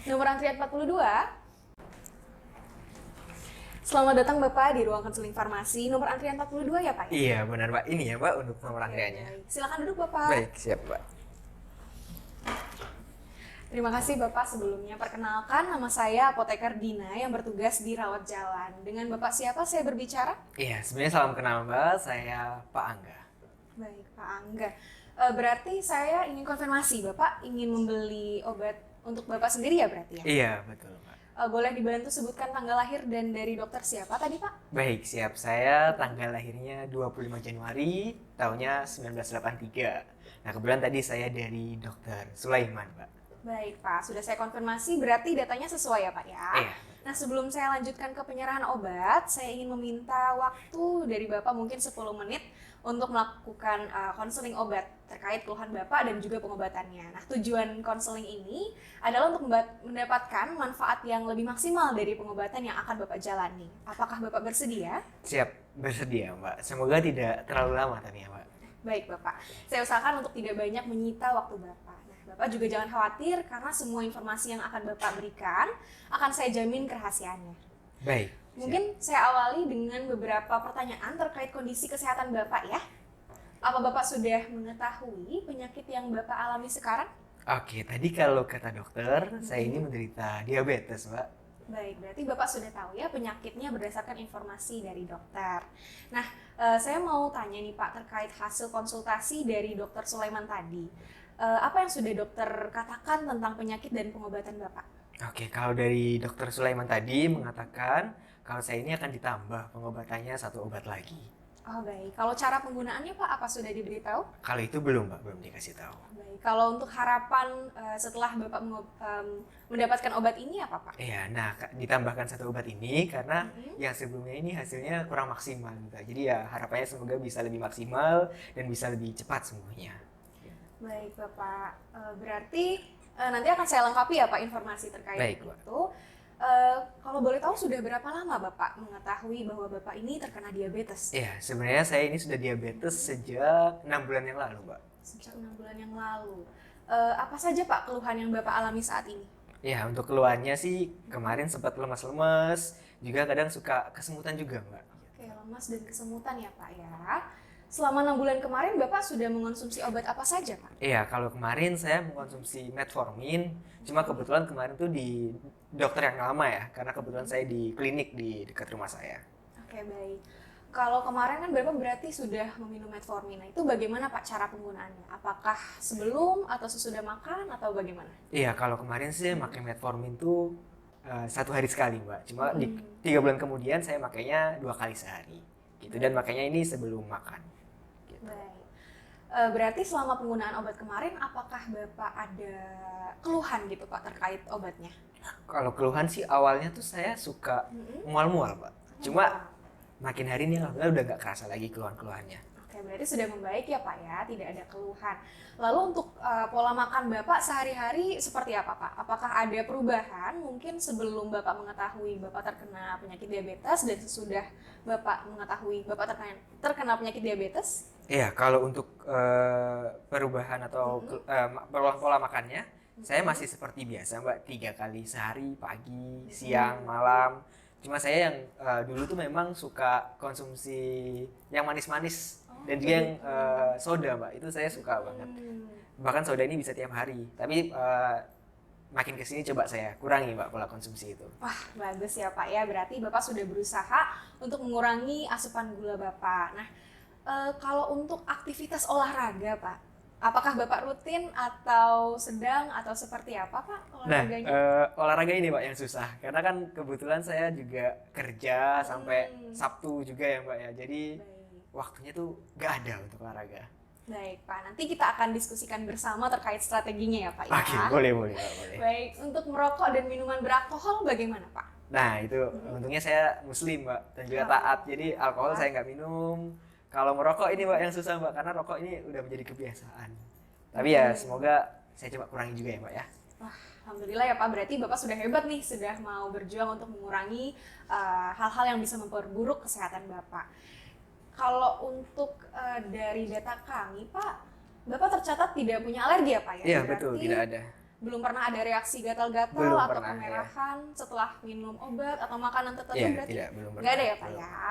Nomor antrian 42. Selamat datang Bapak di ruang konseling farmasi. Nomor antrian 42 ya Pak? Iya benar Mbak, ini ya Mbak untuk nomor antriannya. Baik. Silakan duduk Bapak. Baik, siap Mbak. Terima kasih Bapak sebelumnya. Perkenalkan, nama saya Apoteker Dina yang bertugas di Rawat Jalan. Dengan Bapak siapa saya berbicara? Iya, sebenarnya salam kenal Mbak, saya Pak Angga. Baik Pak Angga. Berarti saya ingin konfirmasi, Bapak ingin membeli obat untuk Bapak sendiri ya berarti ya? Iya, betul Mbak. Boleh dibantu sebutkan tanggal lahir dan dari dokter siapa tadi Pak? Baik, siap. Saya tanggal lahirnya 25 Januari, tahunnya 1983. Nah, kebetulan tadi saya dari Dokter Sulaiman, Mbak. Baik Pak, sudah saya konfirmasi berarti datanya sesuai ya Pak ya? Iya. Nah sebelum saya lanjutkan ke penyerahan obat, saya ingin meminta waktu dari Bapak mungkin 10 menit untuk melakukan konseling obat terkait keluhan Bapak dan juga pengobatannya. Nah tujuan konseling ini adalah untuk mendapatkan manfaat yang lebih maksimal dari pengobatan yang akan Bapak jalani. Apakah Bapak bersedia? Siap, bersedia Mbak. Semoga tidak terlalu lama tapi ya Mbak. Baik Bapak, saya usahakan untuk tidak banyak menyita waktu Bapak. Bapak juga jangan khawatir karena semua informasi yang akan Bapak berikan akan saya jamin kerahasiaannya. Baik. Mungkin saya awali dengan beberapa pertanyaan terkait kondisi kesehatan Bapak ya. Apa Bapak sudah mengetahui penyakit yang Bapak alami sekarang? Oke, tadi kalau kata dokter, saya ini menderita diabetes Mbak. Baik, berarti Bapak sudah tahu ya penyakitnya berdasarkan informasi dari dokter. Nah, saya mau tanya nih Pak terkait hasil konsultasi dari Dokter Sulaiman tadi. Apa yang sudah dokter katakan tentang penyakit dan pengobatan Bapak? Oke, kalau dari Dokter Sulaiman tadi mengatakan kalau saya ini akan ditambah pengobatannya satu obat lagi. Oh baik, kalau cara penggunaannya Pak apa sudah diberitahu? Kalau itu belum Mbak, belum dikasih tahu. Baik, kalau untuk harapan setelah Bapak mendapatkan obat ini apa Pak? Iya, nah ditambahkan satu obat ini karena yang sebelumnya ini hasilnya kurang maksimal gitu. Jadi ya harapannya semoga bisa lebih maksimal dan bisa lebih cepat semuanya. Baik Bapak, berarti nanti akan saya lengkapi ya Pak informasi terkait Baik, itu. Kalau boleh tahu sudah berapa lama Bapak mengetahui bahwa Bapak ini terkena diabetes? Iya, sebenarnya saya ini sudah diabetes sejak 6 bulan yang lalu, Mbak. Sejak 6 bulan yang lalu. Apa saja Pak keluhan yang Bapak alami saat ini? Iya, untuk keluhannya sih kemarin sempat lemas-lemas, juga kadang suka kesemutan juga, Mbak. Oke, lemas dan kesemutan ya Pak ya. Selama 6 bulan kemarin Bapak sudah mengonsumsi obat apa saja Pak? Iya, kalau kemarin saya mengkonsumsi metformin, cuma kebetulan kemarin tuh di dokter yang lama ya, karena kebetulan saya di klinik di dekat rumah saya. Oke, baik. Kalau kemarin kan Bapak berarti sudah meminum metformin. Nah, itu bagaimana Pak cara penggunaannya? Apakah sebelum atau sesudah makan atau bagaimana? Iya, kalau kemarin sih pakai metformin tuh 1 hari sekali, Mbak. Cuma di 3 bulan kemudian saya makainya 2 kali sehari. Gitu, dan makanya ini sebelum makan. Gitu. Baik. Berarti selama penggunaan obat kemarin, apakah Bapak ada keluhan gitu Pak terkait obatnya? Kalau keluhan sih awalnya tuh saya suka mual-mual, Mbak. Cuma makin hari ini alhamdulillah udah nggak kerasa lagi keluhan-keluhannya. Oke, berarti sudah membaik ya Pak ya, tidak ada keluhan. Lalu untuk pola makan Bapak sehari-hari seperti apa Pak? Apakah ada perubahan mungkin sebelum Bapak mengetahui Bapak terkena penyakit diabetes dan sesudah Bapak mengetahui Bapak terkena penyakit diabetes? Iya, kalau untuk perubahan atau pola makannya, saya masih seperti biasa, Mbak. 3 kali sehari, pagi, siang, malam. Cuma saya yang dulu tuh memang suka konsumsi yang manis-manis dan juga yang soda, Mbak. Itu saya suka banget. Bahkan soda ini bisa tiap hari. Tapi makin kesini coba saya kurangi, Mbak, pola konsumsi itu. Wah, bagus ya Pak ya. Berarti Bapak sudah berusaha untuk mengurangi asupan gula Bapak. Nah, kalau untuk aktivitas olahraga Pak, apakah Bapak rutin atau sedang atau seperti apa Pak olahraganya? Nah, olahraga ini Mbak yang susah. Karena kan kebetulan saya juga kerja sampai Sabtu juga ya Mbak ya. Jadi waktunya tuh gak ada untuk olahraga. Baik Pak, nanti kita akan diskusikan bersama terkait strateginya ya Pak ya. Oke, boleh Pak, boleh. Baik, untuk merokok dan minuman beralkohol bagaimana Pak? Nah itu untungnya saya muslim Mbak dan juga taat. Jadi alkohol saya nggak minum. Kalau merokok ini Mbak yang susah Mbak, karena rokok ini udah menjadi kebiasaan. Tapi ya semoga saya coba kurangi juga ya Mbak ya. Wah, alhamdulillah ya Pak, berarti Bapak sudah hebat nih, sudah mau berjuang untuk mengurangi hal-hal yang bisa memperburuk kesehatan Bapak. Kalau untuk dari data kami Pak, Bapak tercatat tidak punya alergi ya Pak ya? Iya Berarti betul, tidak ada. belum pernah ada reaksi gatal-gatal Belum atau pernah, ya. kemerahan setelah minum obat atau makanan tertentu Iya, berarti? tidak, belum Nggak ada pernah. ya Pak Belum. ya?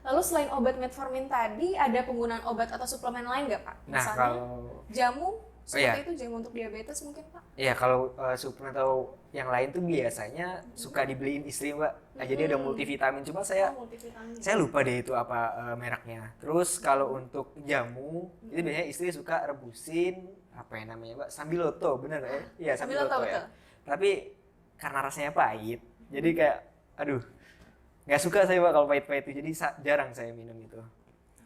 Lalu selain obat metformin tadi, ada penggunaan obat atau suplemen lain nggak Pak? Nah, Misalnya kalau jamu, seperti iya. itu jamu untuk diabetes mungkin Pak? ya kalau suplemen atau yang lain tuh biasanya suka dibeliin istri Mbak. Nah, jadi ada multivitamin, cuma Oh, multivitamin. saya lupa deh itu apa mereknya. Terus kalau untuk jamu itu biasanya istri suka rebusin apa yang namanya Mbak, Sambiloto, bener nggak ya? Iya, Sambiloto, Sambiloto ya. betul. Tapi karena rasanya pahit, jadi kayak aduh, nggak suka saya Mbak kalau pahit-pahit itu, jadi jarang saya minum itu.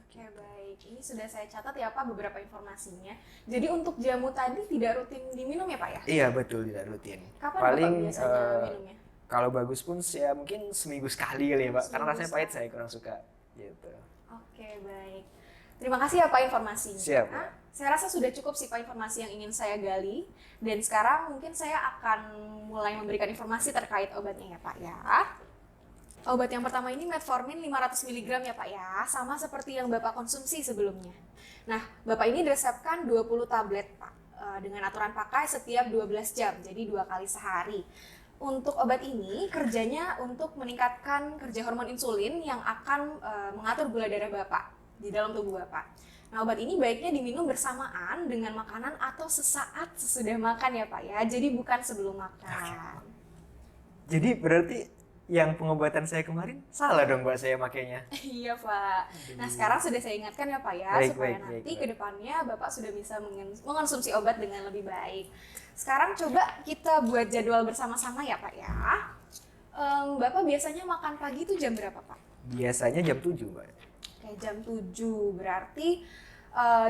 Oke, baik. Ini sudah saya catat ya Pak beberapa informasinya. Jadi untuk jamu tadi tidak rutin diminum ya Pak ya? Iya betul, tidak rutin. Kapan Paling Bapak biasanya minumnya? kalau bagus pun ya mungkin seminggu sekali kali ya Mbak, karena Seminggu rasanya pahit sekali. saya kurang suka gitu. Oke, baik. Terima kasih ya Pak informasinya. Siap, Pak. Saya rasa sudah cukup sih Pak informasi yang ingin saya gali. Dan sekarang mungkin saya akan mulai memberikan informasi terkait obatnya ya Pak ya. Obat yang pertama ini metformin 500 mg ya Pak ya. Sama seperti yang Bapak konsumsi sebelumnya. Nah, Bapak ini diresepkan 20 tablet Pak. Dengan aturan pakai setiap 12 jam, jadi 2 kali sehari. Untuk obat ini kerjanya untuk meningkatkan kerja hormon insulin yang akan mengatur gula darah Bapak di dalam tubuh Bapak. Nah, obat ini baiknya diminum bersamaan dengan makanan atau sesaat sesudah makan ya Pak ya. Jadi bukan sebelum makan. Jadi berarti yang pengobatan saya kemarin salah dong Mbak saya makainya. Iya Pak. Nah sekarang sudah saya ingatkan ya Pak ya, Baik, supaya baik, nanti baik. ke depannya Bapak sudah bisa mengonsumsi obat dengan lebih baik. Sekarang coba kita buat jadwal bersama-sama ya Pak ya. Bapak biasanya makan pagi itu jam berapa Pak? Biasanya jam 7 Mbak. Oke, jam 7. Berarti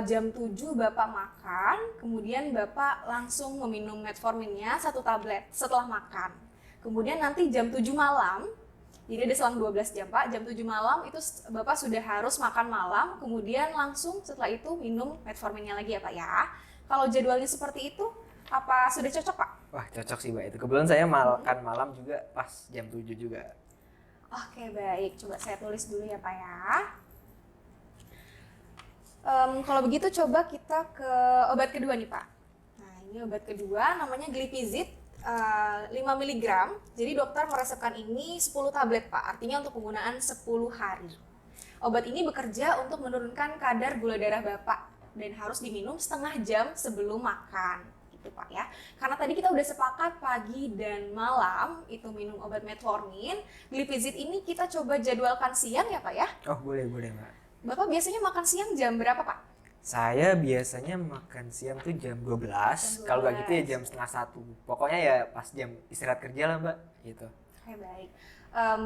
jam 7 Bapak makan, kemudian Bapak langsung meminum metforminnya 1 tablet setelah makan. Kemudian nanti jam 7 malam, jadi ada selang 12 jam Pak, jam 7 malam itu Bapak sudah harus makan malam, kemudian langsung setelah itu minum metforminnya lagi ya Pak ya. Kalau jadwalnya seperti itu, apa sudah cocok Pak? Wah cocok sih Mbak itu. Kebetulan saya makan malam juga pas jam 7 juga. Oke baik, coba saya tulis dulu ya Pak ya. Kalau begitu coba kita ke obat kedua nih Pak. Nah ini obat kedua namanya Glipizid 5 mg. Jadi dokter meresepkan ini 10 tablet Pak, artinya untuk penggunaan 10 hari. Obat ini bekerja untuk menurunkan kadar gula darah Bapak dan harus diminum setengah jam sebelum makan. Gitu Pak ya. Karena tadi kita udah sepakat pagi dan malam itu minum obat metformin. Glipizid ini kita coba jadwalkan siang ya Pak ya. Oh boleh Mbak. Bapak biasanya makan siang jam berapa Pak? Saya biasanya makan siang tuh jam 12. Kalau nggak gitu ya jam setengah 1. Pokoknya ya pas jam istirahat kerja lah Mbak gitu. Oke baik.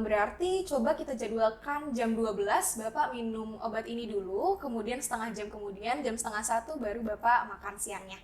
Berarti coba kita jadwalkan jam 12 Bapak minum obat ini dulu, kemudian setengah jam kemudian jam setengah 1 baru Bapak makan siangnya.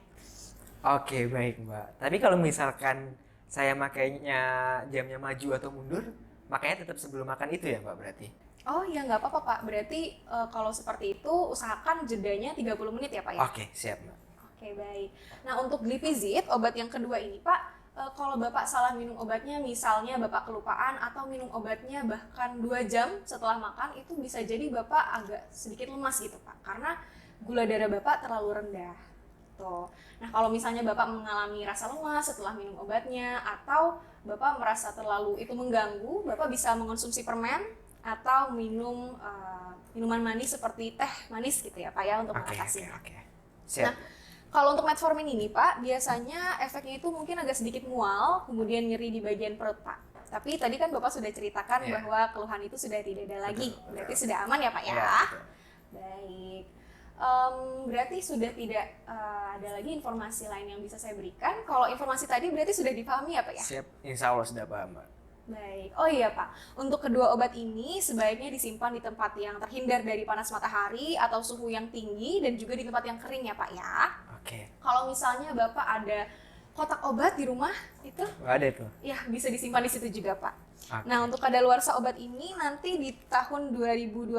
Oke baik Mbak. Tapi kalau misalkan saya makainya jamnya maju atau mundur, makanya tetap sebelum makan itu ya Mbak berarti? Oh ya nggak apa-apa Pak, berarti kalau seperti itu usahakan jedanya 30 menit ya Pak ya? Oke siap Mbak. Oke baik. Nah untuk Glipizid, obat yang kedua ini Pak, kalau Bapak salah minum obatnya, misalnya Bapak kelupaan atau minum obatnya bahkan 2 jam setelah makan, itu bisa jadi Bapak agak sedikit lemas gitu Pak, karena gula darah Bapak terlalu rendah. Tuh. Nah kalau misalnya Bapak mengalami rasa lemas setelah minum obatnya, atau Bapak merasa terlalu itu mengganggu, Bapak bisa mengonsumsi permen atau minum minuman manis seperti teh manis gitu ya Pak ya untuk mengatasinya. Oke. Siap. Nah, kalau untuk metformin ini Pak, biasanya efeknya itu mungkin agak sedikit mual, kemudian nyeri di bagian perut Pak. Tapi tadi kan Bapak sudah ceritakan Iya. bahwa keluhan itu sudah tidak ada lagi, Betul. berarti sudah aman ya Pak ya? Iya, betul. Baik. Berarti sudah tidak ada lagi informasi lain yang bisa saya berikan. Kalau informasi tadi berarti sudah dipahami ya Pak ya? Siap. Insya Allah sudah paham Mbak. Baik. Oh iya Pak, untuk kedua obat ini sebaiknya disimpan di tempat yang terhindar dari panas matahari atau suhu yang tinggi dan juga di tempat yang kering ya Pak ya. Oke. Kalau misalnya Bapak ada kotak obat di rumah itu Ada itu. ya bisa disimpan di situ juga Pak. Oke. Nah untuk kadaluarsa obat ini nanti di tahun 2026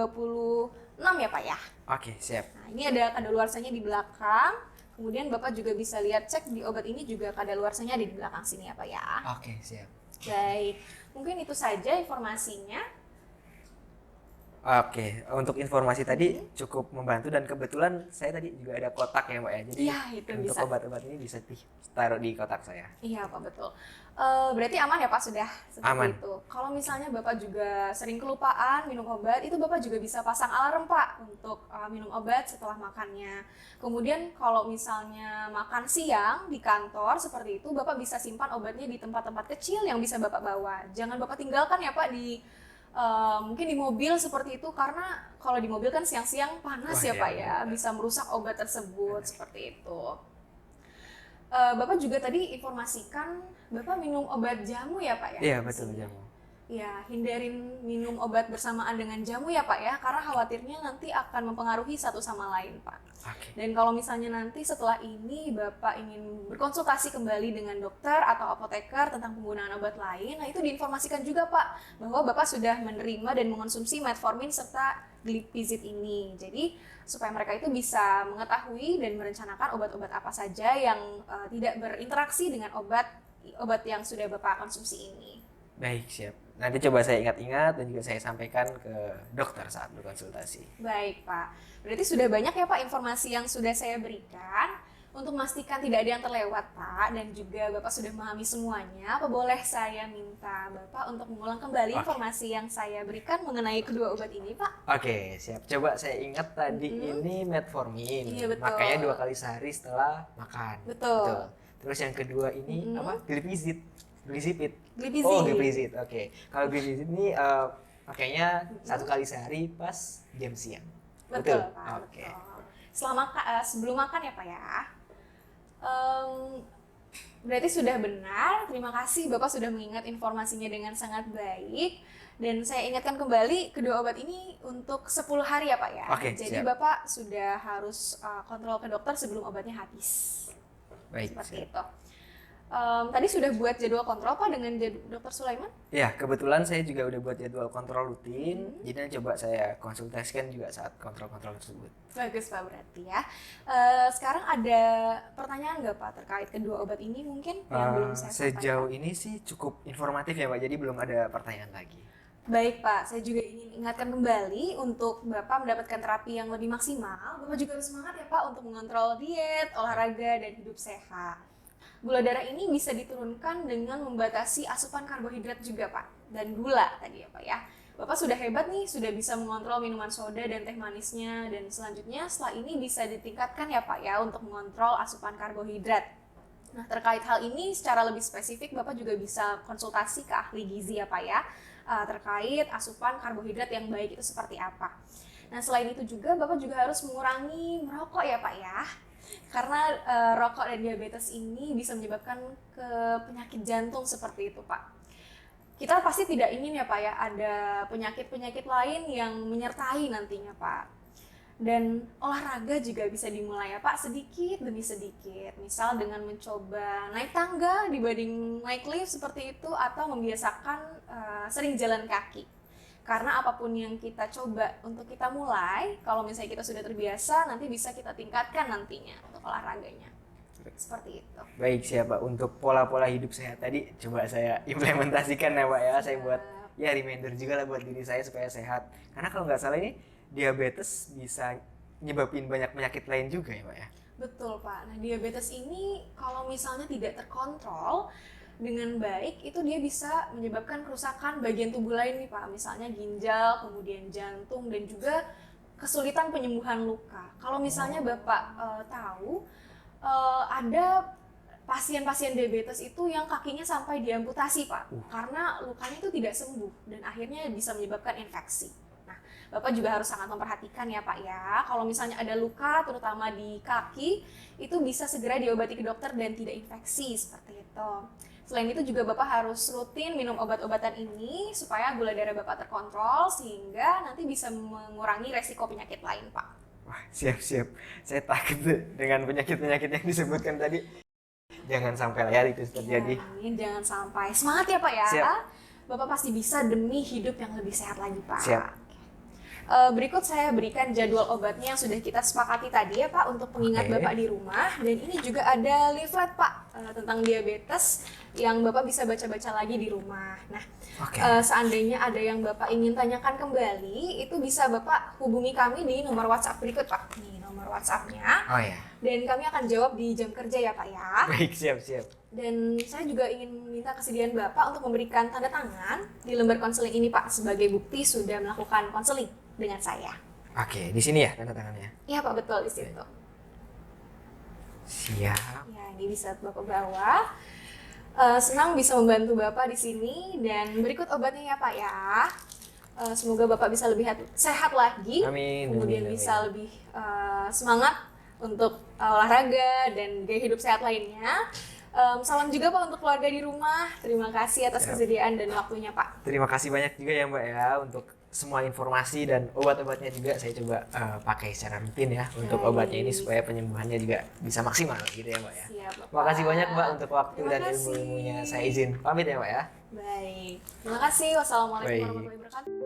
ya Pak ya. Oke siap. Nah ini ada kadaluarsanya di belakang. Kemudian Bapak juga bisa lihat cek di obat ini juga kadaluarsanya ada di belakang sini ya Pak ya. Oke siap. Baik, mungkin itu saja informasinya. Oke, untuk informasi tadi cukup membantu dan kebetulan saya tadi juga ada kotak ya Mbak ya. Jadi Iya, itu untuk bisa. obat-obat ini bisa ditaruh di kotak saya. Iya Pak, betul. Berarti aman ya Pak sudah seperti Aman. itu. Kalau misalnya Bapak juga sering kelupaan minum obat, itu Bapak juga bisa pasang alarm Pak untuk minum obat setelah makannya. Kemudian kalau misalnya makan siang di kantor seperti itu, Bapak bisa simpan obatnya di tempat-tempat kecil yang bisa Bapak bawa. Jangan Bapak tinggalkan ya Pak di mungkin di mobil seperti itu, karena kalau di mobil kan siang-siang panas Wah, ya ya Pak ya, benar. bisa merusak obat tersebut seperti itu. Bapak juga tadi informasikan Bapak minum obat jamu ya Pak ya? Iya, Di betul sini. jamu. Ya, hindarin minum obat bersamaan dengan jamu ya Pak ya, karena khawatirnya nanti akan mempengaruhi satu sama lain Pak. Oke. Dan kalau misalnya nanti setelah ini Bapak ingin berkonsultasi kembali dengan dokter atau apoteker tentang penggunaan obat lain, nah itu diinformasikan juga Pak, bahwa Bapak sudah menerima dan mengonsumsi metformin serta glipizid ini. Jadi supaya mereka itu bisa mengetahui dan merencanakan obat-obat apa saja yang tidak berinteraksi dengan obat yang sudah Bapak konsumsi ini. Baik, siap. Nanti coba saya ingat-ingat dan juga saya sampaikan ke dokter saat berkonsultasi. Baik, Pak. Berarti sudah banyak ya, Pak, informasi yang sudah saya berikan. Untuk memastikan tidak ada yang terlewat, Pak, dan juga Bapak sudah memahami semuanya, apa boleh saya minta Bapak untuk mengulang kembali Oke. informasi yang saya berikan mengenai kedua obat ini, Pak? Oke, siap. Coba saya ingat tadi ini metformin. Iya, betul. Makanya 2 kali sehari setelah makan. Betul. Terus yang kedua ini apa? Glipizid. Glisipid. Glipizid. Oh, glipizid. Oke. Kalau glipizid ini pakainya 1 kali sehari pas jam siang. Betul, Pak. Oke. Betul. Sebelum makan ya, Pak ya. Berarti sudah benar. Terima kasih Bapak sudah mengingat informasinya dengan sangat baik. Dan saya ingatkan kembali kedua obat ini untuk 10 hari ya Pak ya. Oke, Jadi siap. Bapak sudah harus kontrol ke dokter sebelum obatnya habis. Baik. Seperti Siap. itu. Tadi sudah buat jadwal kontrol Pak dengan Dokter Sulaiman? Ya, kebetulan saya juga udah buat jadwal kontrol rutin. Jadi coba saya konsultasikan juga saat kontrol-kontrol tersebut. Bagus Pak berarti ya. Sekarang ada pertanyaan nggak Pak terkait kedua obat ini mungkin yang belum saya Sejauh sampaikan? ini sih cukup informatif ya Pak, jadi belum ada pertanyaan lagi. Baik Pak, saya juga ingin ingatkan kembali untuk Bapak mendapatkan terapi yang lebih maksimal. Bapak juga harus semangat ya Pak untuk mengontrol diet, olahraga, dan hidup sehat. Gula darah ini bisa diturunkan dengan membatasi asupan karbohidrat juga Pak, dan gula tadi ya Pak ya. Bapak sudah hebat nih, sudah bisa mengontrol minuman soda dan teh manisnya, dan selanjutnya setelah ini bisa ditingkatkan ya Pak ya untuk mengontrol asupan karbohidrat. Nah, terkait hal ini secara lebih spesifik Bapak juga bisa konsultasi ke ahli gizi ya Pak ya, terkait asupan karbohidrat yang baik itu seperti apa. Nah, selain itu juga Bapak juga harus mengurangi merokok ya Pak ya. Karena rokok dan diabetes ini bisa menyebabkan ke penyakit jantung seperti itu Pak. Kita pasti tidak ingin ya Pak ya ada penyakit-penyakit lain yang menyertai nantinya Pak. Dan olahraga juga bisa dimulai ya Pak, sedikit demi sedikit. Misal dengan mencoba naik tangga dibanding naik lift seperti itu, atau membiasakan sering jalan kaki. Karena apapun yang kita coba untuk kita mulai, kalau misalnya kita sudah terbiasa, nanti bisa kita tingkatkan nantinya untuk olahraganya. Seperti itu. Baik, siapa untuk pola-pola hidup sehat tadi coba saya implementasikan ya Pak ya. Saya buat ya reminder juga lah buat diri saya supaya sehat. Karena kalau nggak salah ini diabetes bisa nyebabin banyak penyakit lain juga ya Pak ya. Betul Pak. Nah, diabetes ini kalau misalnya tidak terkontrol dengan baik, itu dia bisa menyebabkan kerusakan bagian tubuh lain nih Pak. Misalnya ginjal, kemudian jantung, dan juga kesulitan penyembuhan luka. Kalau misalnya Bapak tahu ada pasien-pasien diabetes itu yang kakinya sampai diamputasi Pak, karena lukanya itu tidak sembuh dan akhirnya bisa menyebabkan infeksi. Nah, Bapak juga harus sangat memperhatikan ya Pak ya, kalau misalnya ada luka terutama di kaki, itu bisa segera diobati ke dokter dan tidak infeksi seperti itu. Selain itu juga Bapak harus rutin minum obat-obatan ini supaya gula darah Bapak terkontrol sehingga nanti bisa mengurangi resiko penyakit lain Pak. Wah, siap-siap. Saya takut dengan penyakit-penyakit yang disebutkan tadi. Jangan sampai ya itu terjadi. Amin, jangan sampai. Semangat ya Pak ya. Siap. Bapak pasti bisa demi hidup yang lebih sehat lagi Pak. Siap. Berikut saya berikan jadwal obatnya yang sudah kita sepakati tadi ya Pak untuk pengingat Oke. Bapak di rumah. Dan ini juga ada leaflet Pak tentang diabetes yang Bapak bisa baca-baca lagi di rumah. Nah, Oke. seandainya ada yang Bapak ingin tanyakan kembali, itu bisa Bapak hubungi kami di nomor WhatsApp berikut Pak. Nih nomor WhatsApp-nya. Oh ya. Dan kami akan jawab di jam kerja ya Pak ya. Baik, siap. Dan saya juga ingin meminta kesediaan Bapak untuk memberikan tanda tangan di lembar konseling ini Pak sebagai bukti sudah melakukan konseling dengan saya. Oke, di sini ya tanda tangannya. Iya Pak, betul di situ. Siap. Ya, ini bisa Bapak bawa. Senang bisa membantu Bapak di sini dan berikut obatnya ya Pak ya. Semoga Bapak bisa lebih sehat lagi. Amin. Kemudian amin. bisa lebih semangat untuk olahraga dan gaya hidup sehat lainnya. Salam juga Pak untuk keluarga di rumah. Terima kasih atas Siap. kesediaan dan waktunya Pak. Terima kasih banyak juga ya Mbak ya untuk semua informasi dan obat-obatnya juga saya coba pakai secara rutin ya untuk Baik. obatnya ini supaya penyembuhannya juga bisa maksimal gitu ya Mbak ya. Siap Bapak. Makasih banyak Mbak untuk waktu Terima dan kasih. ilmu-ilmunya. Saya izin pamit ya Mbak ya. Baik. Terima kasih. Wassalamualaikum Baik. warahmatullahi wabarakatuh.